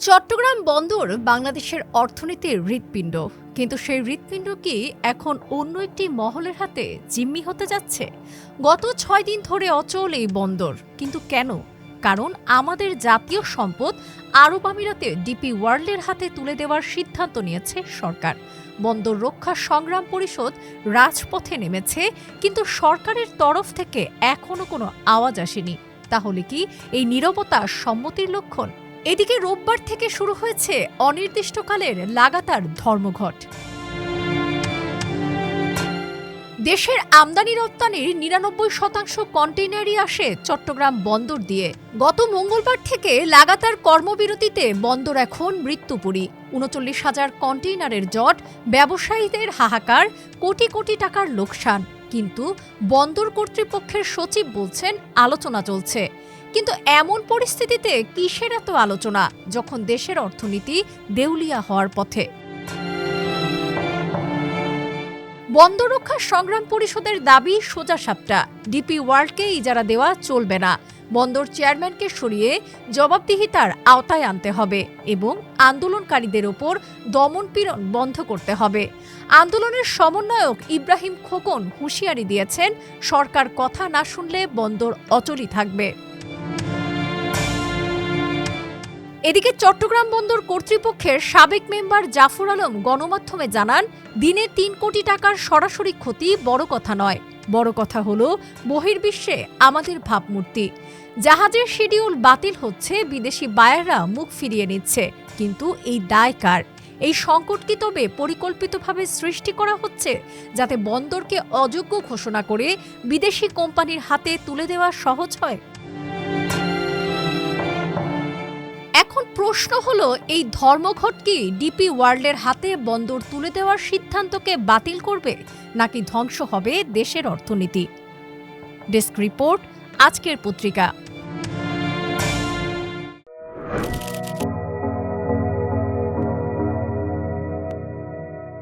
চট্টগ্রাম বন্দর বাংলাদেশের অর্থনীতির হৃৎপিণ্ড, কিন্তু সেই হৃৎপিণ্ড কি এখন অন্য একটি মহলের হাতে জিম্মি হতে যাচ্ছে? গত ৬ দিন ধরে অচল এই বন্দর, কিন্তু কেন? কারণ আমাদের জাতীয় সম্পদ আরব আমিরাতে ডিপি ওয়ার্ল্ডের হাতে তুলে দেওয়ার সিদ্ধান্ত নিয়েছে সরকার। বন্দর রক্ষা সংগ্রাম পরিষদ রাজপথে নেমেছে, কিন্তু সরকারের তরফ থেকে এখনো কোনো আওয়াজ আসেনি। তাহলে কি এই নীরবতা সম্মতির লক্ষণ? এদিকে রোববার থেকে শুরু হয়েছে অনির্দিষ্টকালের লাগাতার ধর্মঘট। দেশের আমদানি রপ্তানির ৯৯% কন্টেইনারই আসে চট্টগ্রাম বন্দর দিয়ে। গত মঙ্গলবার থেকে লাগাতার কর্মবিরতিতে বন্দর এখন মৃত্যুপুরী। ৩৯,০০০ কন্টেইনারের জট, ব্যবসায়ীদের হাহাকার, কোটি কোটি টাকার লোকসান। কিন্তু বন্দর কর্তৃপক্ষের সচিব বলছেন আলোচনা চলছে। কিন্তু এমন পরিস্থিতিতে কিসের এত আলোচনা যখন দেশের অর্থনীতি দেউলিয়া হওয়ার পথে? বন্দর রক্ষা সংগ্রাম পরিষদের দাবি সোজাসাপটা, ডিপি ওয়ার্ল্ডকে ইজারা দেওয়া চলবে না। বন্দর চেয়ারম্যানকে সরিয়ে জবাবদিহিতার আওতায় আনতে হবে এবং আন্দোলনকারীদের ওপর দমনপীড়ন বন্ধ করতে হবে। আন্দোলনের সমন্বয়ক ইব্রাহিম খোকন হুঁশিয়ারি দিয়েছেন, সরকার কথা না শুনলে বন্দর অচলই থাকবে। এদিকে চট্টগ্রাম বন্দর কর্তৃপক্ষের সাবেক মেম্বার জাফর আলম গণমাধ্যমে জানান, দিনে ৩ কোটি টাকার সরাসরি ক্ষতি বড় কথা নয়। বড় কথা হলো বহির্বিশ্বে আমাদের ভাবমূর্তি। জাহাজের শিডিউল বাতিল হচ্ছে, বিদেশি বায়াররা মুখ ফিরিয়ে নিচ্ছে, কিন্তু এই দায় কার? এই সংকট কি তবে পরিকল্পিতভাবে সৃষ্টি করা হচ্ছে, যাতে বন্দরকে অযোগ্য ঘোষণা করে বিদেশি কোম্পানির হাতে তুলে দেওয়া সহজ হয়? এখন প্রশ্ন হলো, এই ধর্মঘট কি ডিপি ওয়ার্ল্ডের হাতে বন্দর তুলে দেওয়ার সিদ্ধান্তকে বাতিল করবে, নাকি ধ্বংস হবে দেশের অর্থনীতি? ডেস্ক রিপোর্ট, আজকের পত্রিকা।